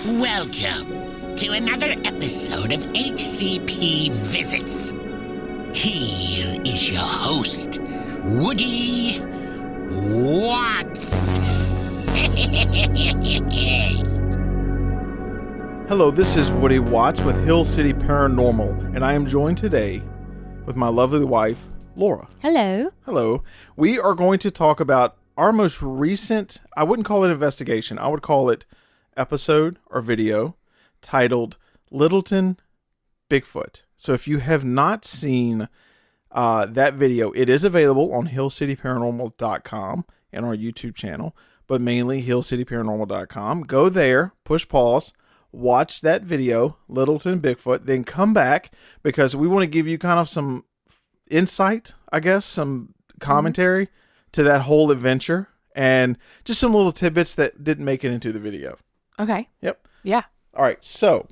Welcome to another episode of HCP Visits. Here is your host, Woody Watts. Hello, this is Woody Watts with Hill City Paranormal, and I am joined today with my lovely wife, Laura. Hello. Hello. We are going to talk about our most recent, I wouldn't call it investigation, I would call it episode or video titled Littleton, Bigfoot. So if you have not seen that video, it is available on hillcityparanormal.com and our YouTube channel, but mainly hillcityparanormal.com. Go there, push pause, watch that video, Littleton, Bigfoot, then come back because we want to give you kind of some insight, I guess, some commentary to that whole adventure and just some little tidbits that didn't make it into the video. Okay. Yep. Yeah. All right. So,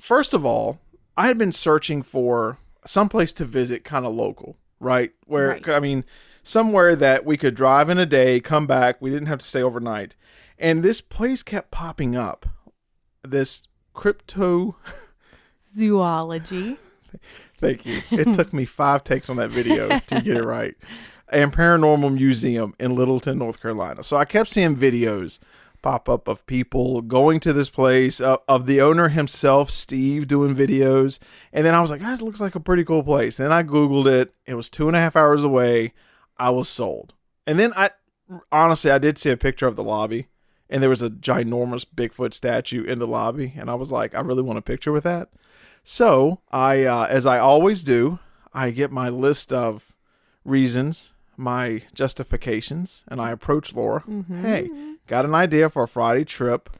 first of all, I had been searching for someplace to visit kind of local, right? Where, Right. I mean, somewhere that we could drive in a day, come back. We didn't have to stay overnight. And this place kept popping up. This crypto... Zoology. Thank you. It took me 5 takes on that video to get it right. And Paranormal Museum in Littleton, North Carolina. So I kept seeing videos pop up of people going to this place, of the owner himself, Steve, doing videos. And then I was like, guys, it looks like a pretty cool place. Then I Googled it. It was 2.5 hours away. I was sold. And then I did see a picture of the lobby. And there was a ginormous Bigfoot statue in the lobby. And I was like, I really want a picture with that. So I, as I always do, I get my list of reasons, my justifications, and I approach Laura. Mm-hmm. Hey, got an idea for a Friday trip.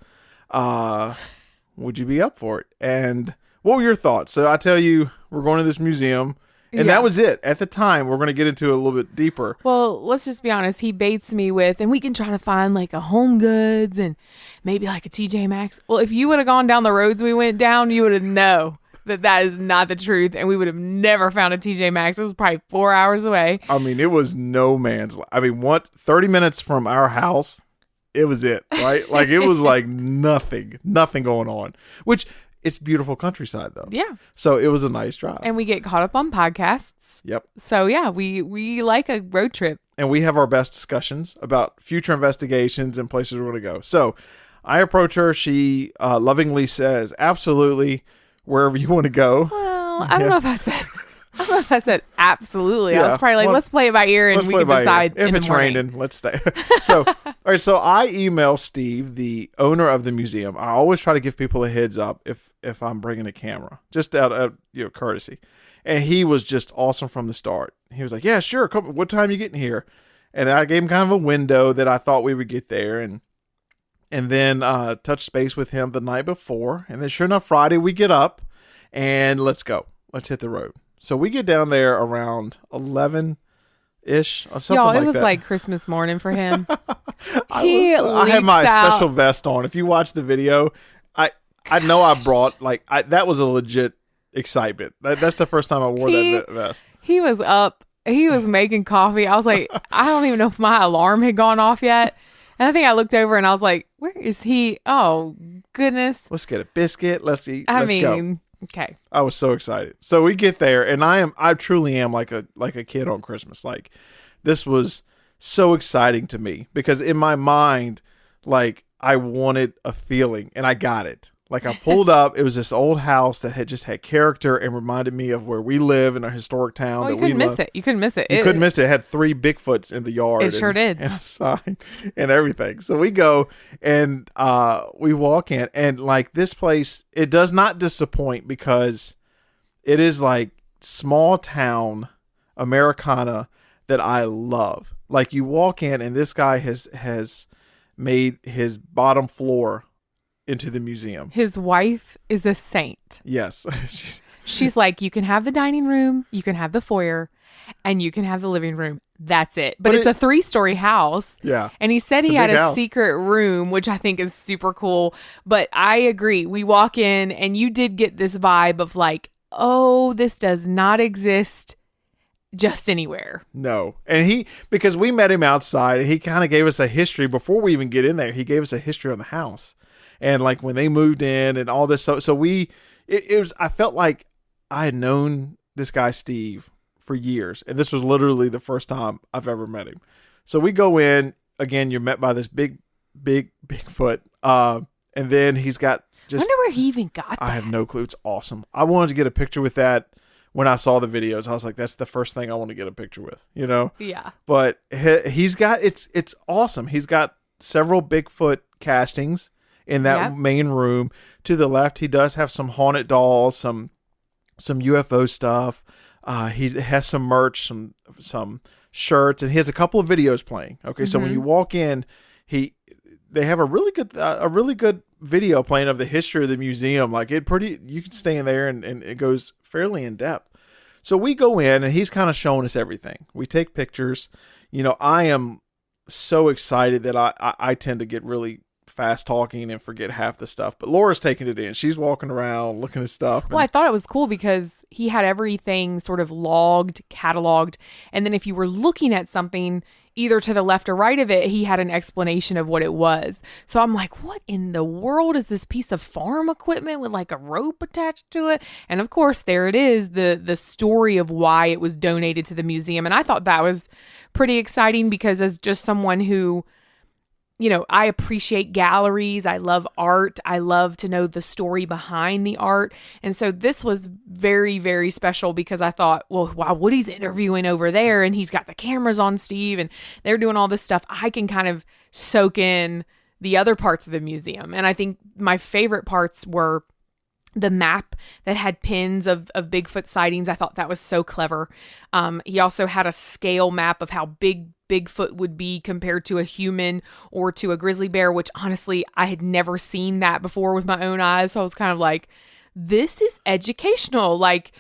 Would you be up for it? And what were your thoughts? So I tell you, we're going to this museum. And that was it. At the time, we're going to get into it a little bit deeper. Well, let's just be honest. He baits me with, and we can try to find like a Home Goods and maybe like a TJ Maxx. Well, if you would have gone down the roads we went down, you would have known that is not the truth. And we would have never found a TJ Maxx. It was probably 4 hours away. I mean, it was no man's. 30 minutes from our house, it was it, right? Like it was like nothing going on, which it's beautiful countryside though. Yeah. So it was a nice drive. And we get caught up on podcasts. Yep. So yeah, we like a road trip. And we have our best discussions about future investigations and places we're going to go. So I approach her. She lovingly says, absolutely, wherever you want to go. Well, I don't know if I said absolutely. Yeah. I was probably like, let's play it by ear and we can decide if it's raining, let's stay. So, all right. So I email Steve, the owner of the museum. I always try to give people a heads up if I'm bringing a camera, just out of courtesy. And he was just awesome from the start. He was like, yeah, sure. Come, what time are you getting here? And I gave him kind of a window that I thought we would get there. And then touched base with him the night before. And then sure enough, Friday we get up and let's go. Let's hit the road. So we get down there around 11-ish or something like that. Y'all, it was like Christmas morning for him. I had my special vest on. If you watch the video, I know I brought, that was a legit excitement. That's the first time I wore that vest. He was up. He was making coffee. I was like, I don't even know if my alarm had gone off yet. And I think I looked over and I was like, where is he? Oh, goodness. Let's get a biscuit. Let's eat. Let's go. Okay. I was so excited. So we get there and I truly am like a kid on Christmas. Like this was so exciting to me because in my mind, like I wanted a feeling and I got it. Like I pulled up, it was this old house that had just had character and reminded me of where we live in a historic town. Oh, you couldn't miss it. You couldn't miss it. You couldn't miss it. It had 3 Bigfoots in the yard. It sure did. And a sign and everything. So we go and we walk in and like this place, it does not disappoint because it is like small town Americana that I love. Like you walk in and this guy has made his bottom floor into the museum. His wife is a saint. Yes. She's like, you can have the dining room, you can have the foyer, and you can have the living room. That's it. But it's a 3-story house. Yeah. And he said he had a secret room, which I think is super cool. But I agree. We walk in and you did get this vibe of like, oh, this does not exist just anywhere. No. And because we met him outside and he kind of gave us a history before we even get in there. He gave us a history on the house. And like when they moved in and all this. So it was, I felt like I had known this guy, Steve, for years. And this was literally the first time I've ever met him. So we go in, again, you're met by this big Bigfoot. And then he's got I wonder where he even got that. I have no clue. It's awesome. I wanted to get a picture with that when I saw the videos. I was like, that's the first thing I want to get a picture with, you know? Yeah. But he's got, it's awesome. He's got several Bigfoot castings in that main room. To the left, he does have some haunted dolls, some UFO stuff. He has some merch, some shirts, and he has a couple of videos playing. Okay, so when you walk in, they have a really good video playing of the history of the museum. Like you can stay in there and it goes fairly in depth. So we go in and he's kind of showing us everything. We take pictures. You know, I am so excited that I tend to get really fast talking and forget half the stuff. But Laura's taking it in. She's walking around looking at stuff. Well, I thought it was cool because he had everything sort of logged, cataloged. And then if you were looking at something either to the left or right of it, he had an explanation of what it was. So I'm like, what in the world is this piece of farm equipment with like a rope attached to it? And of course, there it is, the story of why it was donated to the museum. And I thought that was pretty exciting because as just someone who, you know, I appreciate galleries. I love art. I love to know the story behind the art. And so this was very, very special because I thought, well, while Woody's interviewing over there and he's got the cameras on Steve and they're doing all this stuff, I can kind of soak in the other parts of the museum. And I think my favorite parts were the map that had pins of Bigfoot sightings. I thought that was so clever. He also had a scale map of how big Bigfoot would be compared to a human or to a grizzly bear, which honestly, I had never seen that before with my own eyes. So I was kind of like, this is educational. Like,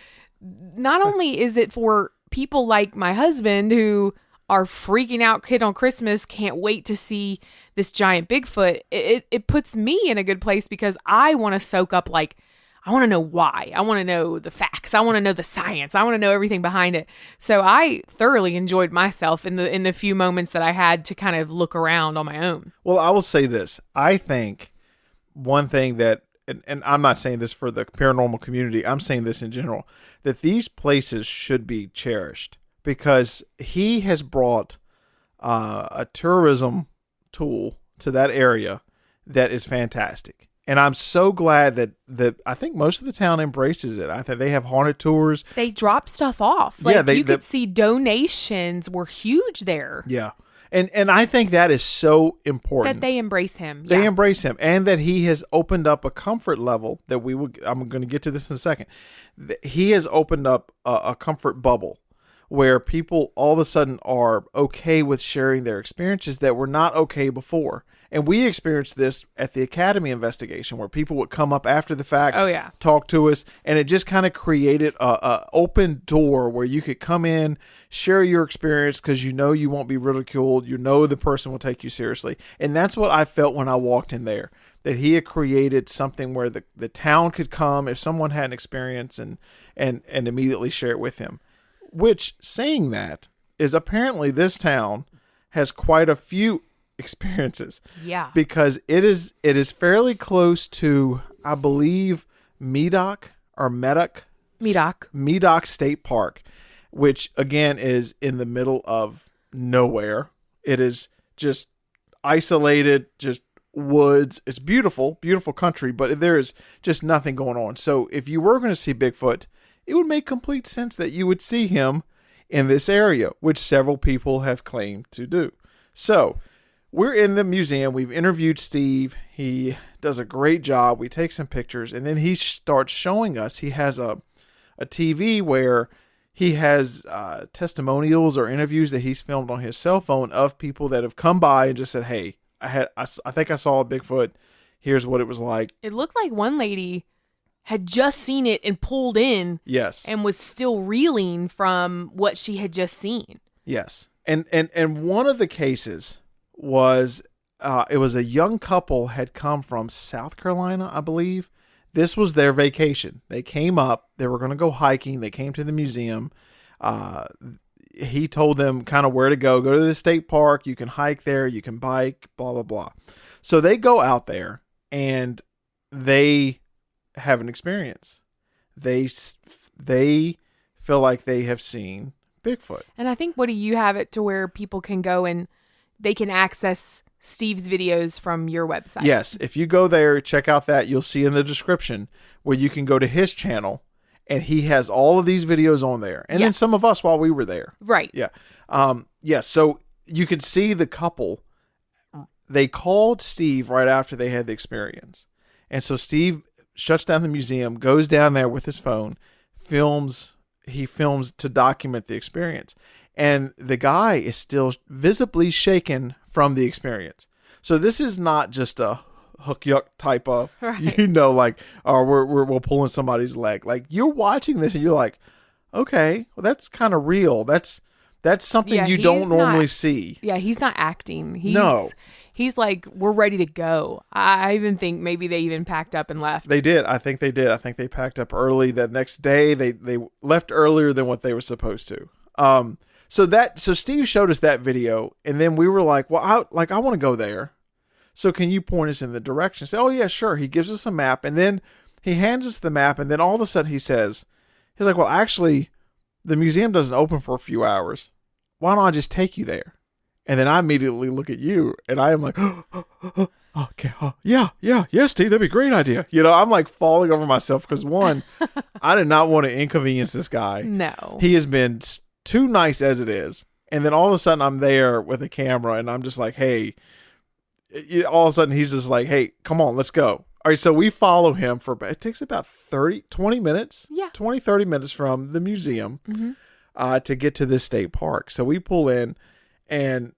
not only is it for people like my husband who are freaking out kid on Christmas, can't wait to see this giant Bigfoot, it puts me in a good place because I want to soak up, like, I want to know why. I want to know the facts. I want to know the science. I want to know everything behind it. So I thoroughly enjoyed myself in the few moments that I had to kind of look around on my own. Well, I will say this. I think one thing that, and I'm not saying this for the paranormal community, I'm saying this in general, that these places should be cherished because he has brought a tourism tool to that area that is fantastic. And I'm so glad that I think most of the town embraces it. I think they have haunted tours. They drop stuff off. Like you could see donations were huge there. Yeah. And I think that is so important. That they embrace him. They embrace him. And that he has opened up a comfort level that I'm going to get to this in a second. He has opened up a comfort bubble where people all of a sudden are okay with sharing their experiences that were not okay before. And we experienced this at the Academy investigation where people would come up after the fact, talk to us, and it just kind of created a open door where you could come in, share your experience because you know you won't be ridiculed, you know the person will take you seriously. And that's what I felt when I walked in there, that he had created something where the town could come if someone had an experience and immediately share it with him. Which, saying that, is apparently this town has quite a few experiences. Yeah. Because it is fairly close to, I believe, Medoc State Park, which again is in the middle of nowhere. It is just isolated, just woods. It's beautiful, beautiful country, but there is just nothing going on. So if you were going to see Bigfoot, it would make complete sense that you would see him in this area, which several people have claimed to do. So we're in the museum. We've interviewed Steve. He does a great job. We take some pictures, and then he starts showing us. He has a TV where he has testimonials or interviews that he's filmed on his cell phone of people that have come by and just said, "Hey, I think I saw a Bigfoot. Here's what it was like." It looked like one lady had just seen it and pulled in. Yes. And was still reeling from what she had just seen. Yes. And one of the cases was it was a young couple had come from South Carolina, I believe. This was their vacation. They came up. They were going to go hiking. They came to the museum. He told them kind of where to go. Go to the state park. You can hike there. You can bike, blah, blah, blah. So they go out there. and they have an experience. They feel like they have seen Bigfoot. And I think, Woody, you have it to where people can go and they can access Steve's videos from your website. Yes. If you go there, check out that, you'll see in the description where you can go to his channel, and he has all of these videos on there. And then some of us while we were there. Right. Yeah. So you could see the couple. They called Steve right after they had the experience. And so Steve shuts down the museum, goes down there with his phone, he films to document the experience. And the guy is still visibly shaken from the experience. So this is not just a hook yuck type of, like, oh, we're pulling somebody's leg. Like, you're watching this and you're like, okay, well, that's kind of real. That's something you don't normally see. Yeah, he's not acting. He's like, we're ready to go. I even think maybe they even packed up and left. They did. I think they did. I think they packed up early that next day. They left earlier than what they were supposed to. So Steve showed us that video, and then we were like, well, I want to go there. So can you point us in the direction? Say, oh yeah, sure. He gives us a map, and then he hands us the map, and then all of a sudden he's like, well, actually, the museum doesn't open for a few hours. Why don't I just take you there? And then I immediately look at you, and I am like, okay, yeah, Steve, that'd be a great idea. I'm like falling over myself because, one, I did not want to inconvenience this guy. No. He has been too nice as it is. And then all of a sudden I'm there with a camera, and I'm just like, hey, all of a sudden he's just like, hey, come on, let's go. All right, so we follow him it takes about 20 minutes. Yeah. 20, 30 minutes from the museum to get to this state park. So we pull in, and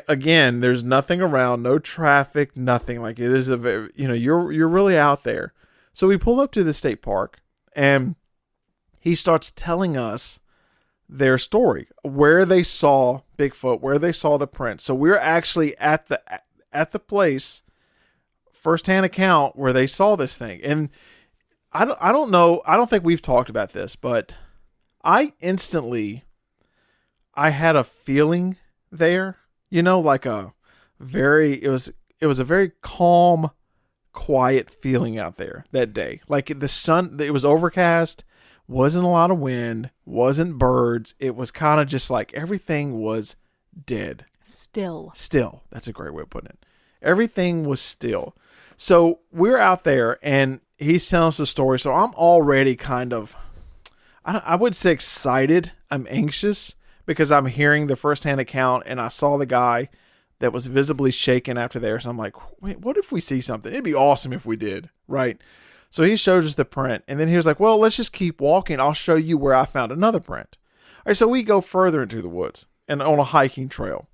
again, there's nothing around, no traffic, nothing. Like, it is you're really out there. So we pull up to the state park, and he starts telling us their story, where they saw Bigfoot, where they saw the print. So we're actually at the place, firsthand account where they saw this thing. And I don't know, I don't think we've talked about this, but I had a feeling there, like it was a very calm, quiet feeling out there that day. Like, the sun, it was overcast, wasn't a lot of wind, wasn't birds. It was kind of just like everything was dead. Still. That's a great way of putting it. Everything was still. So we're out there, and he's telling us the story. So I'm already kind of, I would say excited. I'm anxious because I'm hearing the firsthand account, and I saw the guy that was visibly shaken after there. So I'm like, wait, what if we see something? It'd be awesome if we did, right? So he shows us the print, and then he was like, well, let's just keep walking. I'll show you where I found another print. All right, so we go further into the woods and on a hiking trail,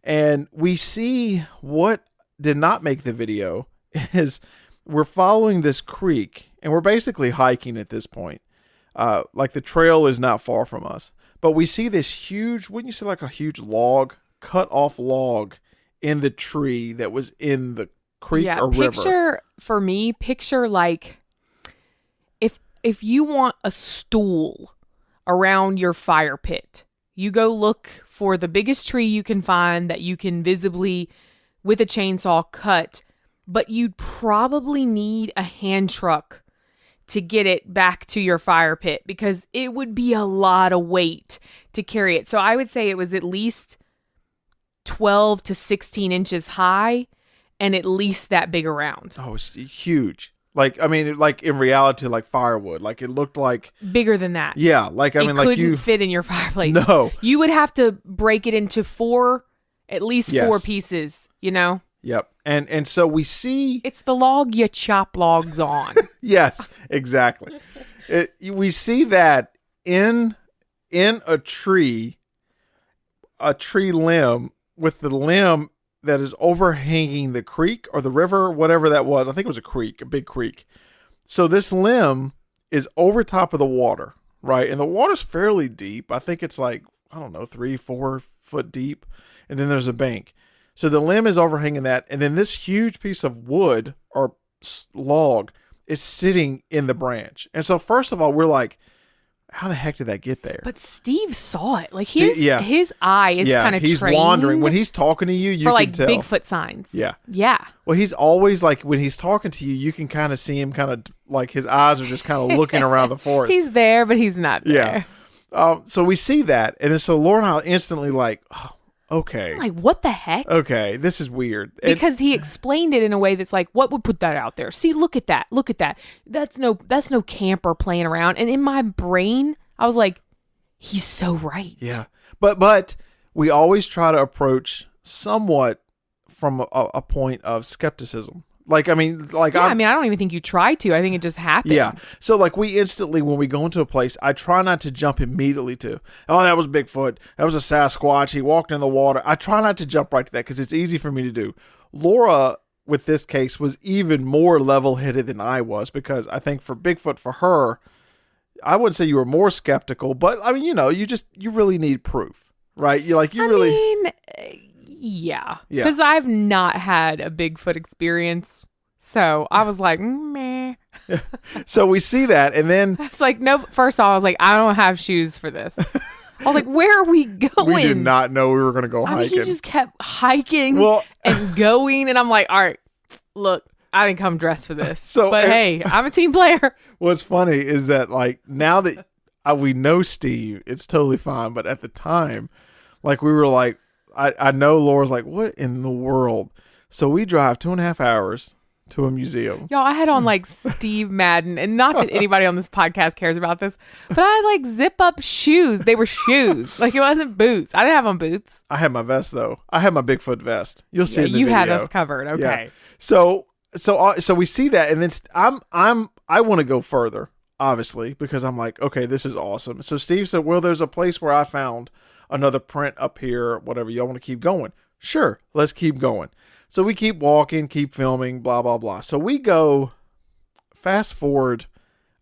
and we see what did not make the video is we're following this creek, and we're basically hiking at this point. Like, the trail is not far from us, but we see this huge, wouldn't you say like a huge log, cut off log in the tree that was in the creek or river. Picture like if you want a stool around your fire pit, you go look for the biggest tree you can find that you can visibly with a chainsaw cut, but you'd probably need a hand truck to get it back to your fire pit because it would be a lot of weight to carry it. So I would say it was at least 12 to 16 inches high and at least that big around. Oh, it's huge. Like, I mean, like in reality, like firewood. Like, it looked like bigger than that. Yeah, like I mean, like couldn't fit in your fireplace. No, you would have to break it into at least four pieces. Yep. And so we see it's the log you chop logs on. Yes, exactly. We see that in a tree limb with the limb that is overhanging the creek or the river, whatever that was. I think it was a big creek. So this limb is over top of the water, right? And the water's fairly deep. I think it's like, 3-4 foot deep. And then there's a bank. So the limb is overhanging that. And then this huge piece of wood or log is sitting in the branch. And so first of all, we're like, how the heck did that get there? But Steve saw it. Like yeah. his eye is kind of he's trained wandering. When he's talking to you, you for can like tell. Bigfoot signs. Yeah. Yeah. Well, he's always like, when he's talking to you, you can kind of see him kind of like his eyes are just kind of looking around the forest. He's there, but he's not there. Yeah. So we see that. And then so Laura and I are instantly like, oh, okay. I'm like, what the heck? Okay, this is weird. Because he explained it in a way that's like, what would put that out there? See, look at that. Look at that. That's no camper playing around. And in my brain, I was like, he's so right. Yeah. But we always try to approach somewhat from a point of skepticism. Like, I mean, like, I don't even think you try to. I think it just happens. Yeah. So, like, we instantly, when we go into a place, I try not to jump immediately to, oh, that was Bigfoot. That was a Sasquatch. He walked in the water. I try not to jump right to that because it's easy for me to do. Laura, with this case, was even more level-headed than I was because I think for Bigfoot, for her, I wouldn't say you were more skeptical, but, I mean, you really need proof, right? Yeah. Because I've not had a Bigfoot experience. So I was like, meh. So we see that. And then it's like, no, first of all, I was like, I don't have shoes for this. I was like, where are we going? We did not know we were going to go hiking. He just kept hiking and going. And I'm like, all right, look, I didn't come dressed for this. Hey, I'm a team player. What's funny is that, like, now that we know Steve, it's totally fine. But at the time, like, we were like, I know Laura's like, what in the world? So we drive 2.5 hours to a museum. Y'all, I had on like Steve Madden, and not that anybody on this podcast cares about this, but I had like zip up shoes. They were shoes. Like, it wasn't boots. I didn't have on boots. I had my vest though. I had my Bigfoot vest. You'll see it in the you video. had us covered. Okay. Yeah. So we see that, and then I want to go further, obviously, because I'm like, okay, this is awesome. So Steve said, well, there's a place where I found another print up here, whatever. Y'all want to keep going? Sure, let's keep going. So we keep walking, keep filming, blah, blah, blah. So we go, fast forward,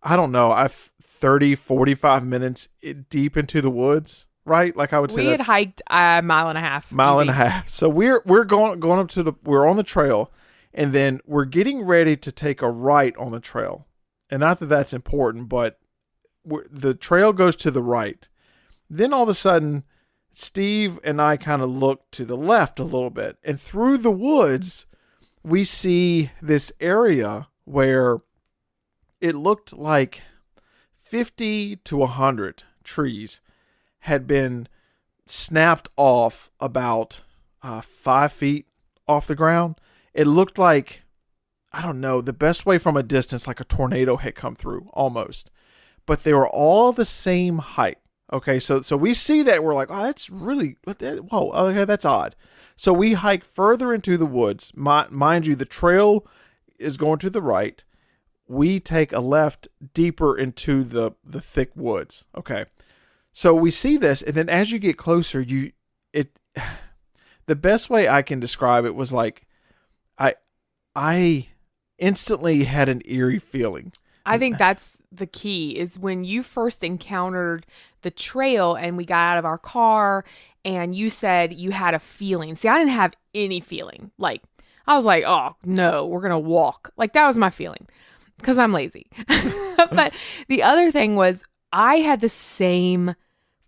I don't know, 45 minutes deep into the woods, right? Like, I would say we had hiked a mile and a half. So we're going up to we're on the trail, and then we're getting ready to take a right on the trail. And not that that's important, but the trail goes to the right. Then all of a sudden, Steve and I kind of look to the left a little bit, and through the woods, we see this area where it looked like 50 to 100 trees had been snapped off about 5 feet off the ground. It looked like, I don't know, the best way from a distance, like a tornado had come through almost, but they were all the same height. Okay, so we see that, we're like, oh, that's really, whoa, okay, that's odd. So we hike further into the woods. Mind you, the trail is going to the right. We take a left deeper into the thick woods. Okay, so we see this, and then as you get closer, the best way I can describe it was like, I instantly had an eerie feeling. I think that's the key, is when you first encountered the trail and we got out of our car and you said you had a feeling. See, I didn't have any feeling. Like, I was like, oh, no, we're going to walk. Like, that was my feeling because I'm lazy. But the other thing was, I had the same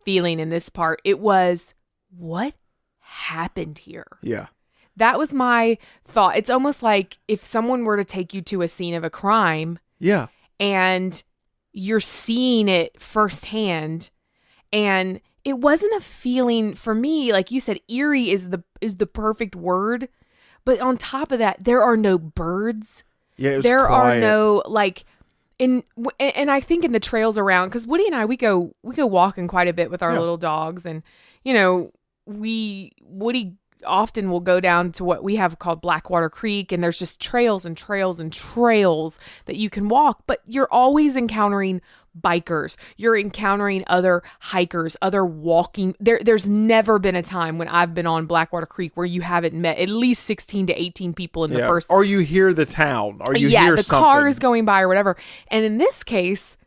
feeling in this part. It was, what happened here? Yeah. That was my thought. It's almost like if someone were to take you to a scene of a crime. Yeah. And you're seeing it firsthand, and it wasn't a feeling for me. Like you said, eerie is the perfect word, but on top of that, there are no birds. Yeah, it was there quiet. are no and I think in the trails around, because Woody and I we go walking quite a bit with our little dogs, and Woody often will go down to what we have called Blackwater Creek, and there's just trails and trails and trails that you can walk, but you're always encountering bikers. You're encountering other hikers, other walking. There's never been a time when I've been on Blackwater Creek where you haven't met at least 16 to 18 people in the first. Or you hear the town, or you hear the something. car is going by or whatever. And in this case,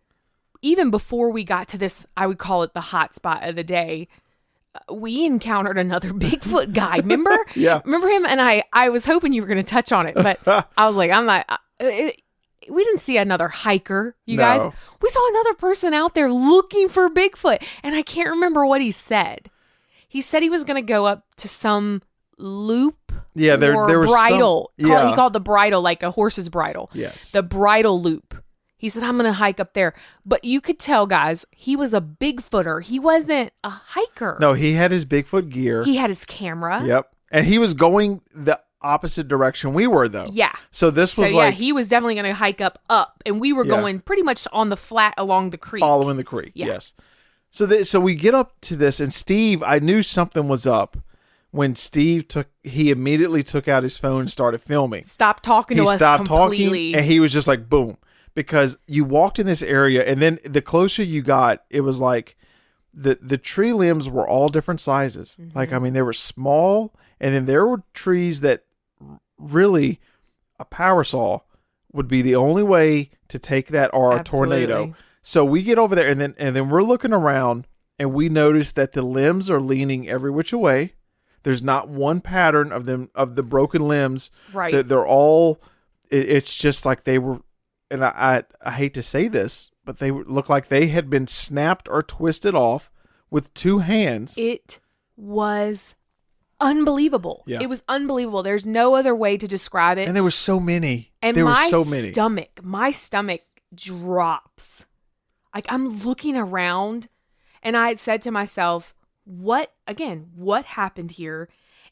even before we got to this, I would call it the hot spot of the day, we encountered another Bigfoot guy. Remember? Yeah. Remember him? And I was hoping you were going to touch on it, but I was like, I'm not. we didn't see another hiker, you No. guys. We saw another person out there looking for Bigfoot. And I can't remember what he said. He said he was going to go up to some loop. Yeah, there was bridle. some, yeah. He called the bridle like a horse's bridle. Yes. The bridle loop. He said, I'm going to hike up there. But you could tell, guys, he was a Bigfooter. He wasn't a hiker. No, he had his Bigfoot gear. He had his camera. Yep. And he was going the opposite direction we were, though. Yeah. So this was like he was definitely going to hike up, and we were going pretty much on the flat along the creek. Following the creek, Yeah. yes. So we get up to this, and Steve, I knew something was up when Steve he immediately took out his phone and started filming. Stopped talking to us completely. Talking, and he was just like, boom. Because you walked in this area, and then the closer you got, it was like the tree limbs were all different sizes. Mm-hmm. Like, I mean, they were small, and then there were trees that really a power saw would be the only way to take that, or a tornado. So we get over there, and then we're looking around, and we notice that the limbs are leaning every which way. There's not one pattern of the broken limbs. Right. They're all. It's just like they were. And I hate to say this, but they look like they had been snapped or twisted off with two hands. It was unbelievable. Yeah. It was unbelievable. There's no other way to describe it. And there were so many. And there my were so many. my stomach drops. Like, I'm looking around, and I had said to myself, what happened here?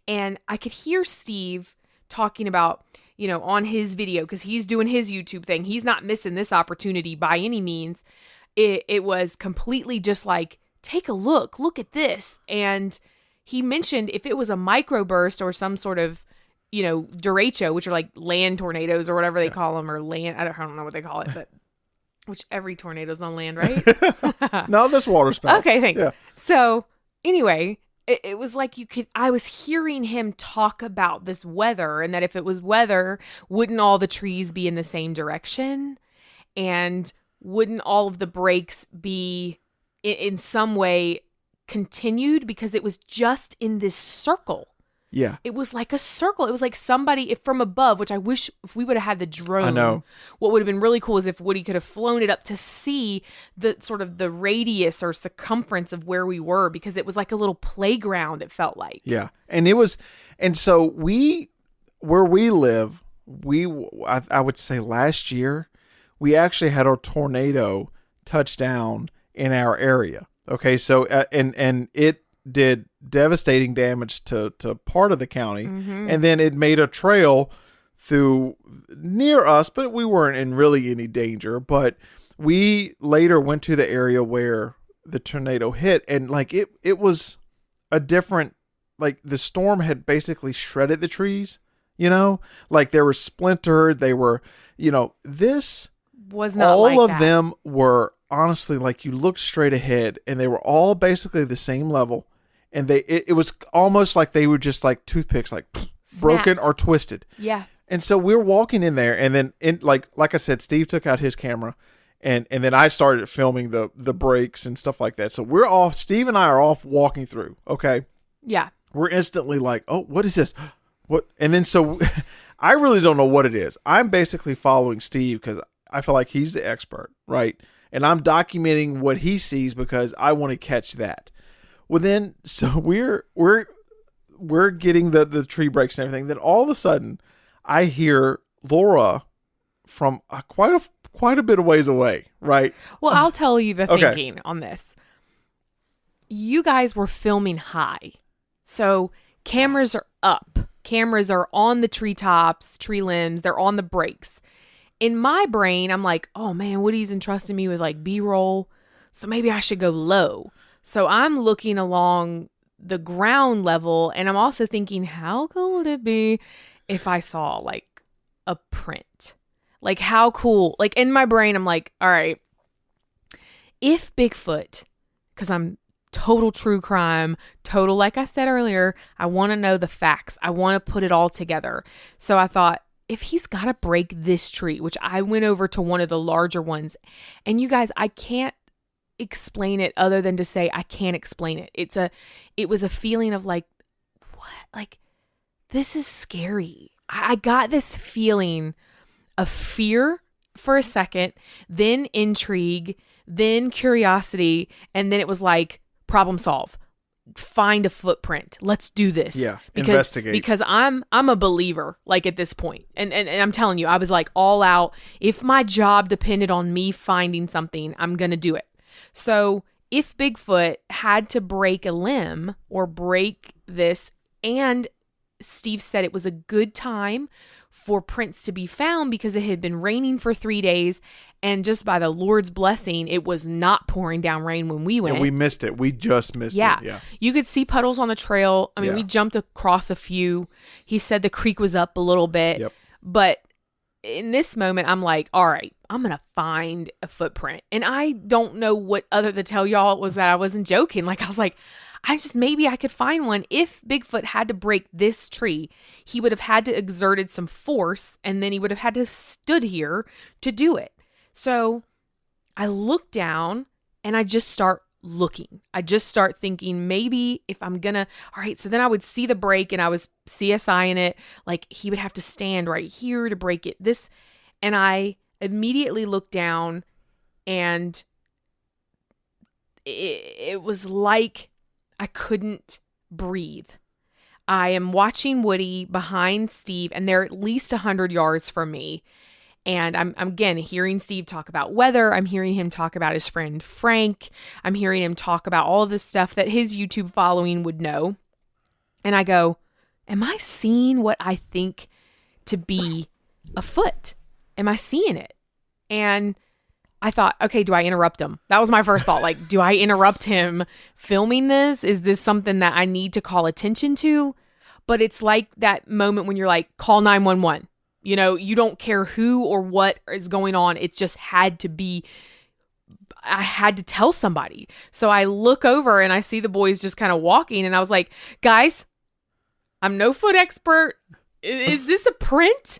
And I could hear Steve talking about, on his video, because he's doing his YouTube thing. He's not missing this opportunity by any means. It was completely just like, take a look at this. And he mentioned if it was a microburst or some sort of, derecho, which are like land tornadoes or whatever they call them, or land, I don't know what they call it, but which every tornado's on land, right? No, this water spout. Okay, thanks. Yeah. So anyway, it was like I was hearing him talk about this weather, and that if it was weather, wouldn't all the trees be in the same direction? And wouldn't all of the breaks be in some way continued? Because it was just in this circle. Yeah. It was like a circle. It was like somebody from above, which I wish if we would have had the drone. I know. What would have been really cool is if Woody could have flown it up to see the sort of the radius or circumference of where we were, because it was like a little playground, it felt like. Yeah. And so where we live, I would say last year, we actually had a tornado touch down in our area. Okay. So, and it did devastating damage to part of the county. Mm-hmm. And then it made a trail through near us, but we weren't in really any danger. But we later went to the area where the tornado hit, and like it was a different, like the storm had basically shredded the trees, like they were splintered. They were, this Was not all like of that. them were honestly, like, you looked straight ahead and they were all basically the same level. And it was almost like they were just like toothpicks, like broken or twisted. Yeah. And so we were walking in there, and then like I said, Steve took out his camera, and then I started filming the breaks and stuff like that. So we're off. Steve and I are off walking through. Okay. Yeah. We're instantly like, oh, what is this? What? And then so I really don't know what it is. I'm basically following Steve because I feel like he's the expert, right? And I'm documenting what he sees because I want to catch that. Well, then, so we're getting the tree breaks and everything. Then all of a sudden, I hear Laura from quite a bit of ways away, right? Well, I'll tell you the Okay. thinking on this. You guys were filming high. So cameras are up. Cameras are on the treetops, tree limbs. They're on the breaks. In my brain, I'm like, oh man, Woody's entrusting me with like B-roll. So maybe I should go low. So I'm looking along the ground level, and I'm also thinking, how cool would it be if I saw like a print? Like, how cool? Like, in my brain, I'm like, all right, if Bigfoot, because I'm total true crime, total, like I said earlier, I want to know the facts. I want to put it all together. So I thought, if he's got to break this tree, which I went over to one of the larger ones, and you guys, I can't explain it other than to say I can't explain it. It was a feeling of like, what? Like, this is scary. I got this feeling of fear for a second, then intrigue, then curiosity, and then it was like problem solve. Find a footprint. Let's do this. Yeah, investigate. Because I'm a believer, like, at this point. And I'm telling you, I was like all out. If my job depended on me finding something, I'm going to do it. So if Bigfoot had to break a limb or break this, and Steve said it was a good time for prints to be found because it had been raining for 3 days, and just by the Lord's blessing, it was not pouring down rain when we went. And we missed it. We just missed it. Yeah. You could see puddles on the trail. I mean, Yeah. we jumped across a few. He said the creek was up a little bit. Yep. But in this moment, I'm like, all right, I'm going to find a footprint. And I don't know what other to tell y'all was that I wasn't joking. Like, I was like, maybe I could find one. If Bigfoot had to break this tree, he would have had to exerted some force, and then he would have had to have stood here to do it. So I look down and I just start looking. I just start thinking, maybe if I'm gonna, all right, so then I would see the break and I was CSIing it. Like, he would have to stand right here to break it. And I immediately looked down, and it was like I couldn't breathe. I am watching Woody behind Steve, and they're at least 100 yards from me. And I'm again hearing Steve talk about weather. I'm hearing him talk about his friend Frank. I'm hearing him talk about all of this stuff that his YouTube following would know. And I go, am I seeing what I think to be a foot? Am I seeing it? And I thought, okay, do I interrupt him? That was my first thought. Like, do I interrupt him filming this? Is this something that I need to call attention to? But it's like that moment when you're like, call 911. You know, you don't care who or what is going on. It just had to be, I had to tell somebody. So I look over and I see the boys just kind of walking, and I was like, guys, I'm no foot expert. Is this a print?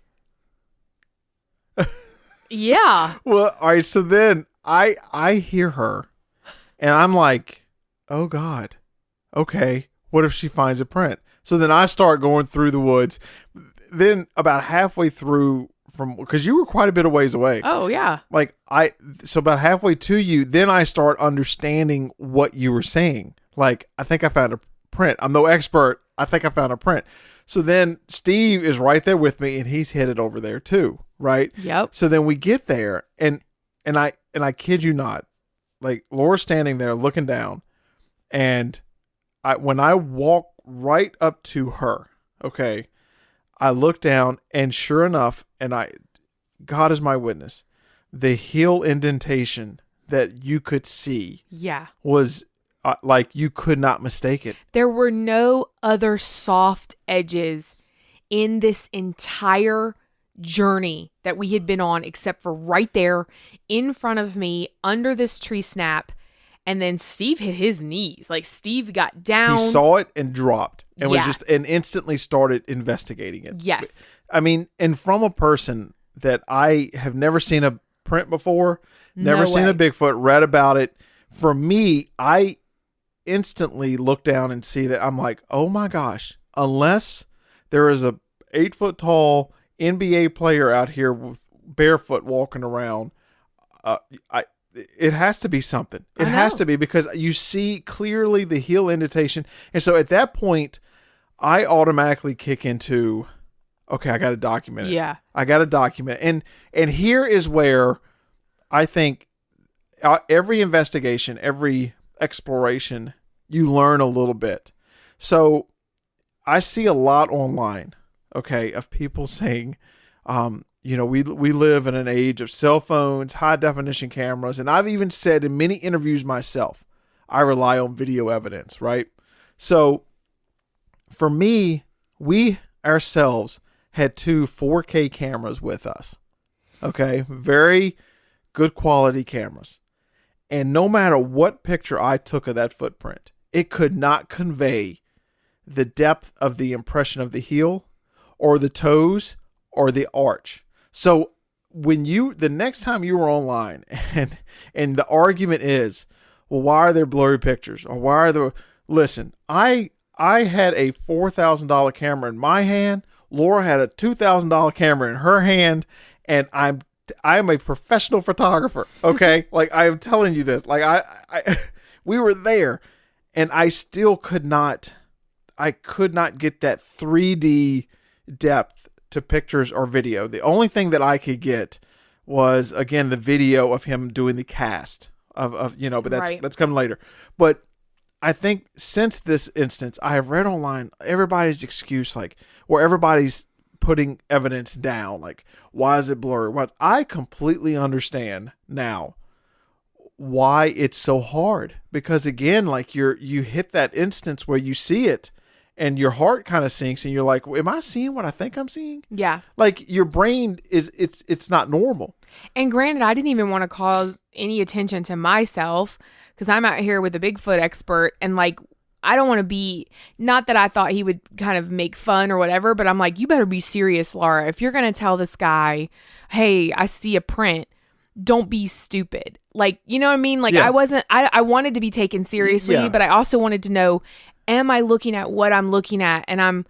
Yeah. Well, all right. So then I hear her, and I'm like, oh God, okay. What if she finds a print? So then I start going through the woods. Then about halfway through because you were quite a bit of ways away. Oh yeah. Like so about halfway to you, then I start understanding what you were saying. Like, I think I found a print. I'm no expert. I think I found a print. So then Steve is right there with me, and he's headed over there too. Right. Yep. So then we get there, and I kid you not, like, Laura's standing there looking down, and when I walk right up to her, okay, I look down, and sure enough, God is my witness, the heel indentation that you could see, was like, you could not mistake it. There were no other soft edges in this entire journey that we had been on, except for right there in front of me under this tree snap. And then Steve hit his knees. Like, Steve got down. He saw it and dropped and and instantly started investigating it. Yes. I mean, and from a person that I have never seen a print before, never seen a Bigfoot, read about it. For me, I instantly look down and see that. I'm like, oh my gosh, unless there is a 8 foot tall NBA player out here with barefoot walking around, it has to be something. It has to be, because you see clearly the heel indentation. And so at that point, I automatically kick into, okay, I got to document it. Yeah. I got to document it. And here is where I think every investigation, every exploration, you learn a little bit. So I see a lot online, okay, of people saying, you know, we live in an age of cell phones, high definition cameras. And I've even said in many interviews myself, I rely on video evidence, right? So for me, we ourselves had 2 4K cameras with us. Okay. Very good quality cameras. And no matter what picture I took of that footprint, it could not convey the depth of the impression of the heel or the toes or the arch. So when the next time you were online and the argument is, well, why are there blurry pictures, or why are there, listen, I had a $4,000 camera in my hand. Laura had a $2,000 camera in her hand. And I'm I am a professional photographer. Okay. Like, I am telling you this, like we were there and I still could not get that 3D depth to pictures or video. The only thing that I could get was, again, the video of him doing the cast of but that's coming later. But I think since this instance, I have read online everybody's excuse, like, where everybody's putting evidence down, like, why is it blurry? I completely understand now why it's so hard, because again, like, you hit that instance where you see it and your heart kind of sinks and you're like, am I seeing what I think I'm seeing? Yeah. Like, your brain it's not normal. And granted, I didn't even want to call any attention to myself because I'm out here with a Bigfoot expert, and like, I don't want to be, not that I thought he would kind of make fun or whatever, but I'm like, you better be serious, Laura. If you're going to tell this guy, hey, I see a print, don't be stupid. Like, you know what I mean? Like, yeah. I wanted to be taken seriously, Yeah. but I also wanted to know, am I looking at what I'm looking at? And I'm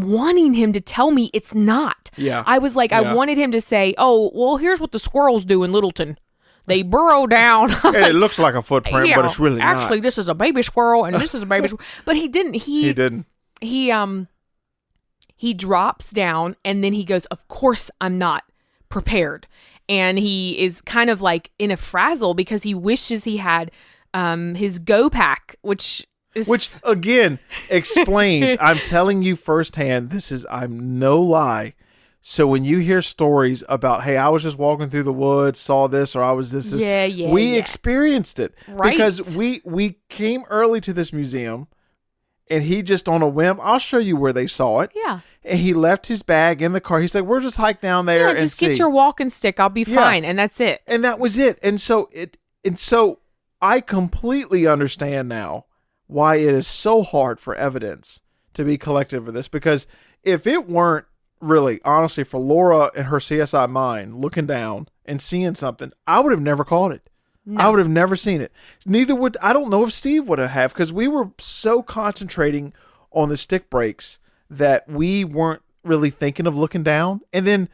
wanting him to tell me it's not. Yeah. I was like, I wanted him to say, oh, well, here's what the squirrels do in Littleton. They burrow down. And it looks like a footprint, but it's really not. Actually, this is a baby squirrel and this is a baby squirrel. But he didn't. He didn't. He drops down and then he goes, of course I'm not prepared. And he is kind of like in a frazzle because he wishes he had his go pack, which again explains, I'm telling you firsthand, I'm no lie. So when you hear stories about, hey, I was just walking through the woods, saw this, or I was this, we experienced it. Right. Because we came early to this museum and he just on a whim, I'll show you where they saw it. Yeah. And he left his bag in the car. He said, we're just hike down there and just get your walking stick. I'll be fine. And that's it. And that was it. And so I completely understand now why it is so hard for evidence to be collected for this, because if it weren't really, honestly, for Laura and her CSI mind looking down and seeing something, I would have never caught it. No. I would have never seen it. I don't know if Steve would have, because we were so concentrating on the stick breaks that we weren't really thinking of looking down. And then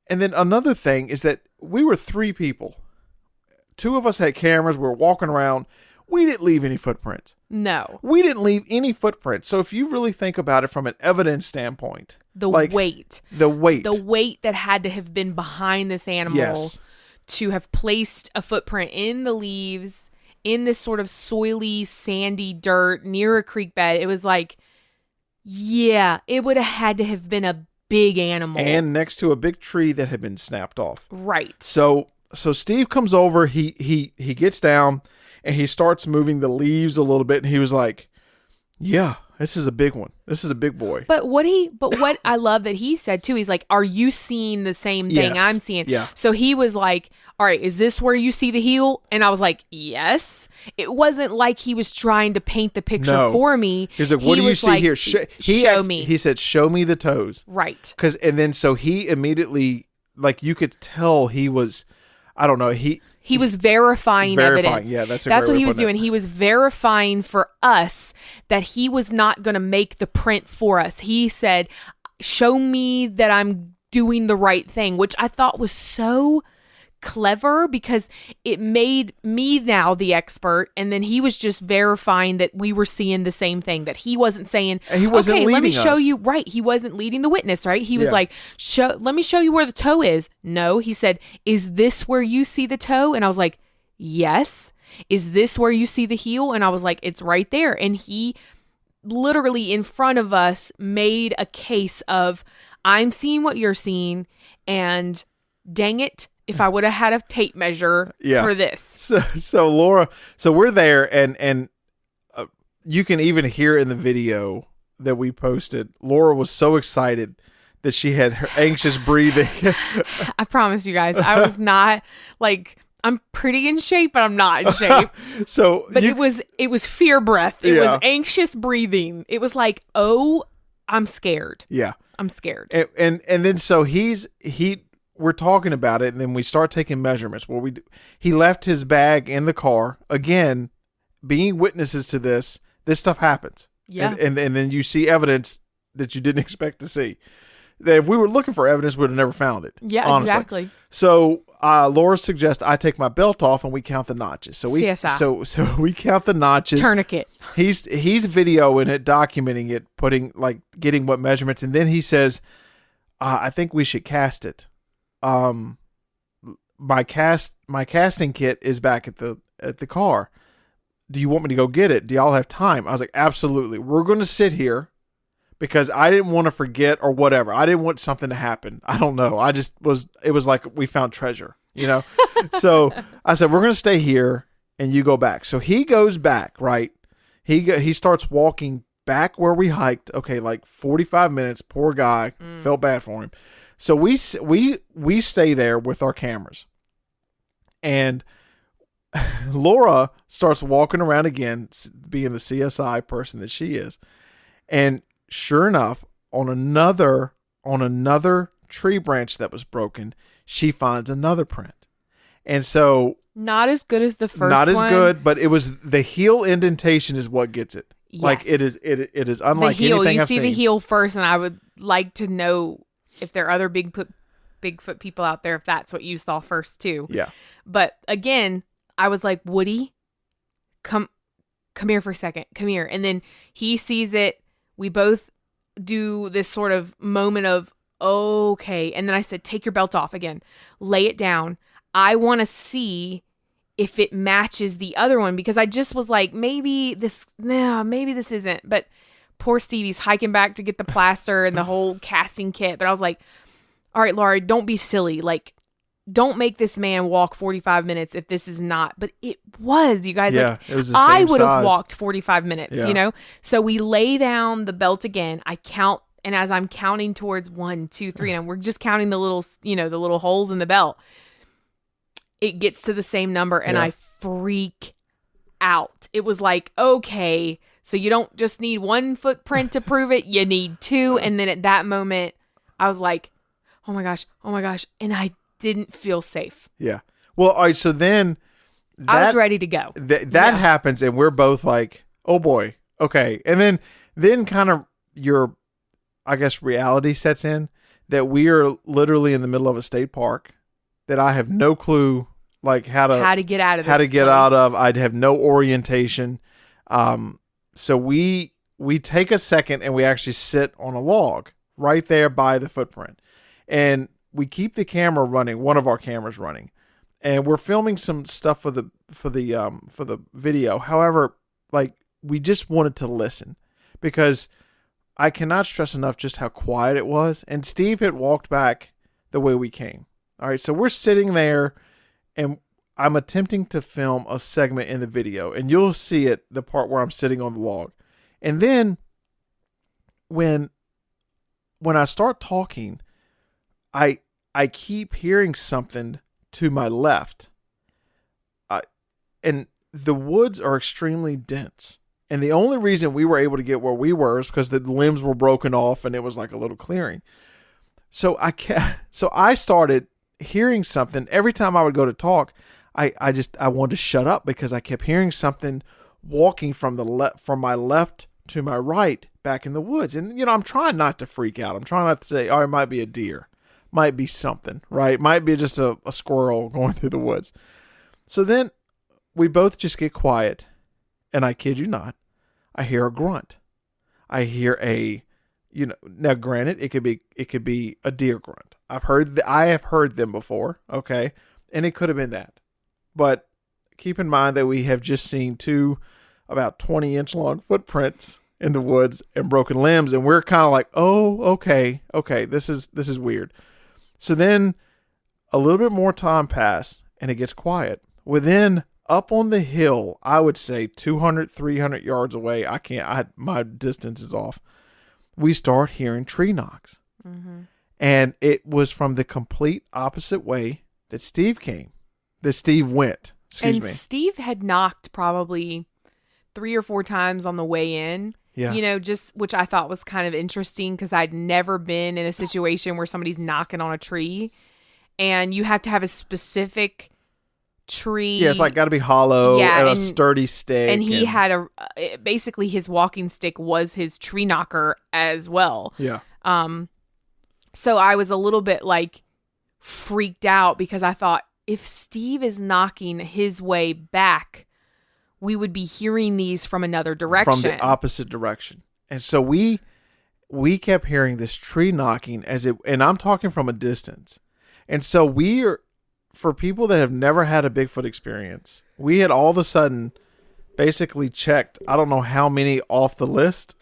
another thing is that we were 3 people. 2 of us had cameras. We were walking around. We didn't leave any footprints. No. We didn't leave any footprints. So if you really think about it from an evidence standpoint, the weight that had to have been behind this animal to have placed a footprint in the leaves, in this sort of soily, sandy dirt near a creek bed, it was like, yeah, it would have had to have been a big animal. And next to a big tree that had been snapped off. Right. So Steve comes over, he gets down, and he starts moving the leaves a little bit, and he was like, yeah, this is a big one. This is a big boy. But what I love that he said too, he's like, are you seeing the same thing I'm seeing? Yeah. So he was like, all right, is this where you see the heel? And I was like, yes. It wasn't like he was trying to paint the picture for me. He was like, what do you see here? Show me. He said, show me the toes. Right. So he immediately, like, you could tell he was, I don't know, he was verifying evidence. Yeah, that's what he was doing. He was verifying for us that he was not going to make the print for us. He said, show me that I'm doing the right thing, which I thought was so clever because it made me now the expert, and then he was just verifying that we were seeing the same thing, that he wasn't saying, he wasn't okay, leading let me show us. you. Right. He wasn't leading the witness, right? He was like, let me show you where the toe is. No, he said, is this where you see the toe? And I was like, yes. Is this where you see the heel? And I was like, it's right there. And he literally in front of us made a case of, I'm seeing what you're seeing, and dang it, if I would have had a tape measure for this. So Laura, we're there, and you can even hear in the video that we posted, Laura was so excited that she had her anxious breathing. I promise you guys, I was not like, I'm pretty in shape, but I'm not in shape. It was fear breath. It was anxious breathing. It was like, oh, I'm scared. Yeah. I'm scared. And then so we're talking about it, and then we start taking measurements. He left his bag in the car. Again, being witnesses to this stuff happens. Yeah. And then you see evidence that you didn't expect to see. that if we were looking for evidence, we'd have never found it. Yeah, honestly. exactly. So Laura suggests I take my belt off and we count the notches. So we CSI. so we count the notches. Tourniquet. He's videoing it, documenting it, getting what measurements, and then he says, "I think we should cast it. My casting kit is back at the car. Do you want me to go get it? Do y'all have time?" I was like, "Absolutely. We're going to sit here." Because I didn't want to forget or whatever. I didn't want something to happen. I don't know. It was like we found treasure, So I said, we're going to stay here and you go back. So he goes back, right? He starts walking back where we hiked. Okay, like 45 minutes. Poor guy. Felt bad for him. So we stay there with our cameras. And Laura starts walking around again, being the CSI person that she is. And sure enough, on another tree branch that was broken, she finds another print. And so not as good as the first one. Not as good, but it was the heel indentation is what gets it. Yes. Like it is unlike the heel, anything I've seen. You see the heel first, and I would like to know if there are other Bigfoot people out there, if that's what you saw first too. Yeah. But again, I was like, Woody, come here for a second. Come here. And then he sees it. We both do this sort of moment of, okay. And then I said, take your belt off again. Lay it down. I want to see if it matches the other one, because I just was like, maybe this isn't. But poor Stevie's hiking back to get the plaster and the whole casting kit. But I was like, all right, Laura, don't be silly. Like, don't make this man walk 45 minutes if this is not. But it was, you guys. Yeah, like, it was the same I would have size. walked 45 minutes, So we lay down the belt again. I count, and as I'm counting towards 1, 2, 3, and we're just counting the little, the little holes in the belt, it gets to the same number, and I freak out. It was like, okay, so you don't just need one footprint to prove it, you need two. And then at that moment, I was like, oh my gosh, and I didn't feel safe. Yeah. Well, all right. So then I was ready to go. That happens, and we're both like, oh boy, okay. And then kind of your, I guess, reality sets in that we are literally in the middle of a state park that I have no clue like how to get out of. I'd have no orientation. So we take a second and we actually sit on a log right there by the footprint, and we keep the camera running, one of our cameras running, and we're filming some stuff for the video. However, like, we just wanted to listen because I cannot stress enough just how quiet it was. And Steve had walked back the way we came. All right. So we're sitting there and I'm attempting to film a segment in the video, and you'll see it, the part where I'm sitting on the log. And then when I start talking, I keep hearing something to my left. And the woods are extremely dense. And the only reason we were able to get where we were is because the limbs were broken off and it was like a little clearing. So I started hearing something. Every time I would go to talk, I wanted to shut up because I kept hearing something walking from my left to my right back in the woods. And, I'm trying not to freak out. I'm trying not to say, oh, it might be a deer. Might be something, right? Might be just a squirrel going through the woods. So then we both just get quiet. And I kid you not, I hear a grunt. I hear now granted, it could be a deer grunt. I have heard them before. Okay. And it could have been that, but keep in mind that we have just seen two about 20-inch long footprints in the woods and broken limbs. And we're kind of like, oh, okay. This is weird. So then a little bit more time passed and it gets quiet. Within up on the hill, I would say 200, 300 yards away. My distance is off. We start hearing tree knocks. Mm-hmm. And it was from the complete opposite way that Steve went. Excuse me. Steve had knocked probably 3 or 4 times on the way in. Yeah. Just which I thought was kind of interesting because I'd never been in a situation where somebody's knocking on a tree and you have to have a specific tree. Yeah, it's like got to be hollow and a sturdy stick. And he had basically his walking stick was his tree knocker as well. Yeah. So I was a little bit like freaked out because I thought if Steve is knocking his way back, we would be hearing these from another direction. From the opposite direction. And so we kept hearing this tree knocking and I'm talking from a distance. And so for people that have never had a Bigfoot experience, we had all of a sudden basically checked, I don't know how many off the list.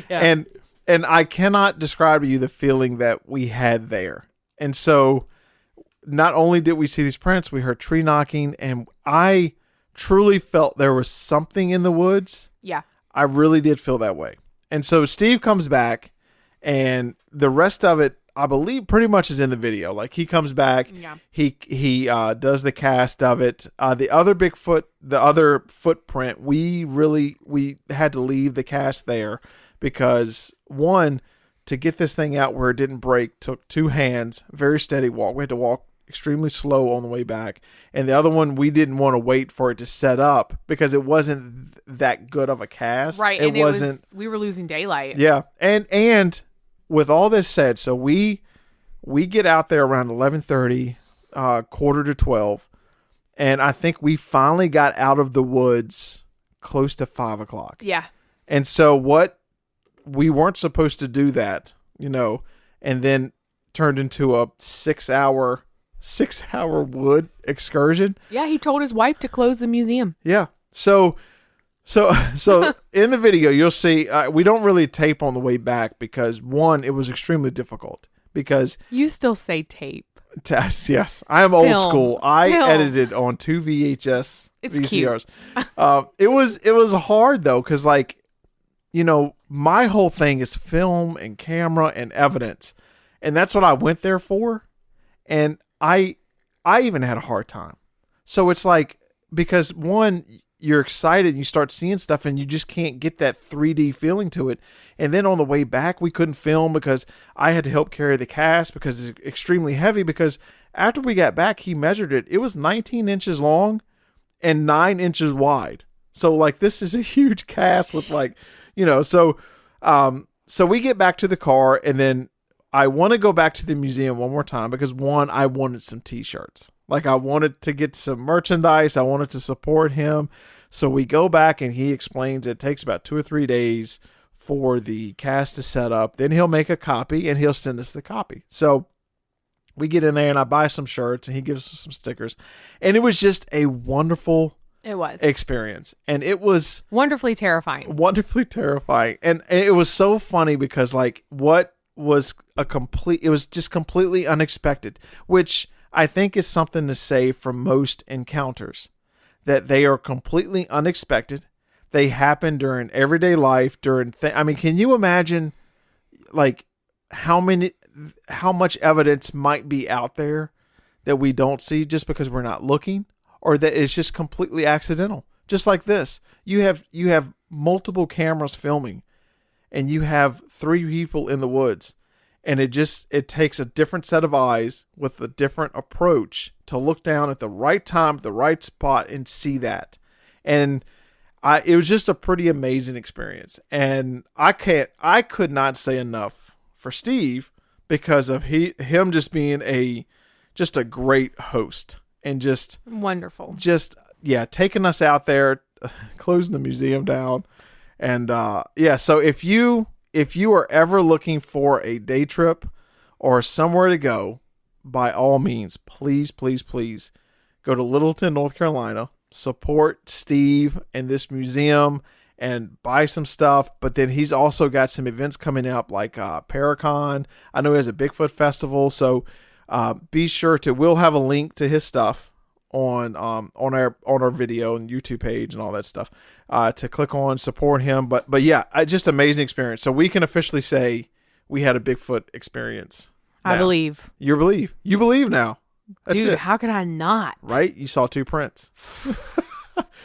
Yeah. And I cannot describe to you the feeling that we had there. And so not only did we see these prints, we heard tree knocking, and I truly felt there was something in the woods. Yeah. I really did feel that way. And so Steve comes back, and the rest of it, I believe, pretty much is in the video. Like, he comes back, Yeah. he does the cast of it. The other Bigfoot, the other footprint, we had to leave the cast there because, one, to get this thing out where it didn't break took 2 hands, very steady walk. We had to walk extremely slow on the way back. And the other one, we didn't want to wait for it to set up because it wasn't that good of a cast. Right. It wasn't. We were losing daylight. Yeah. And with all this said, so we get out there around 11:30, quarter to 12. And I think we finally got out of the woods close to 5 o'clock. Yeah. And so we weren't supposed to do that, and then turned into a 6-hour wood excursion. Yeah. He told his wife to close the museum. Yeah. So in the video, you'll see, we don't really tape on the way back because, one, it was extremely difficult because You still say tape. yes, I am old Film. school. I Film. edited on 2 VHS It's VCRs. It was hard though. Cause my whole thing is film and camera and evidence. And that's what I went there for. And I even had a hard time. So it's like, because, one, you're excited and you start seeing stuff and you just can't get that 3D feeling to it. And then on the way back, we couldn't film because I had to help carry the cast because it's extremely heavy. Because after we got back, he measured it. It was 19 inches long and 9 inches wide. So like, this is a huge cast with so we get back to the car, and then I want to go back to the museum one more time because, one, I wanted some t-shirts. Like, I wanted to get some merchandise. I wanted to support him. So we go back and he explains it takes about 2 or 3 days for the cast to set up. Then he'll make a copy and he'll send us the copy. So we get in there and I buy some shirts and he gives us some stickers. And it was just a wonderful experience. And it was wonderfully terrifying. And it was so funny because, like, it was just completely unexpected, which I think is something to say for most encounters, that they are completely unexpected. They happen during everyday life, can you imagine, like, how much evidence might be out there that we don't see just because we're not looking, or that it's just completely accidental? Just like this, you have multiple cameras filming, and you have 3 people in the woods, and it takes a different set of eyes with a different approach to look down at the right time, the right spot, and see that. And it was just a pretty amazing experience. And I could not say enough for Steve because of him just being a great host and just wonderful. Taking us out there, closing the museum down. And so if you are ever looking for a day trip or somewhere to go, by all means, please, please, please go to Littleton, North Carolina, support Steve and this museum and buy some stuff. But then he's also got some events coming up like Paracon. I know he has a Bigfoot festival. So be sure we'll have a link to his stuff on our video and YouTube page and all that stuff to click on, support him. But yeah, just amazing experience. So we can officially say we had a Bigfoot experience. Now. I believe. You believe now. That's Dude, it. how could I not? Right? You saw 2 prints.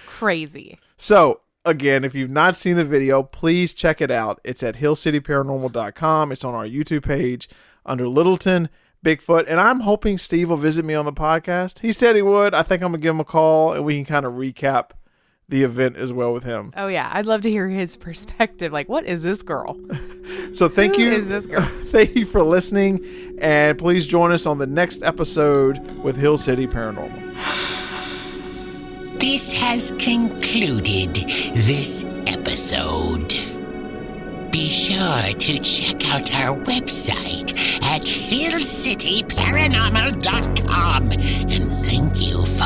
Crazy. So again, if you've not seen the video, please check it out. It's at hillcityparanormal.com. It's on our YouTube page under Littleton Bigfoot, and I'm hoping Steve will visit me on the podcast. He said he would. I think I'm gonna give him a call and we can kind of recap the event as well with him. Oh yeah, I'd love to hear his perspective. Like, what is this girl? So thank Who you. is this girl? Thank you for listening, and please join us on the next episode with Hill City Paranormal. This has concluded this episode. Be sure to check out our website at hillcityparanormal.com, and thank you for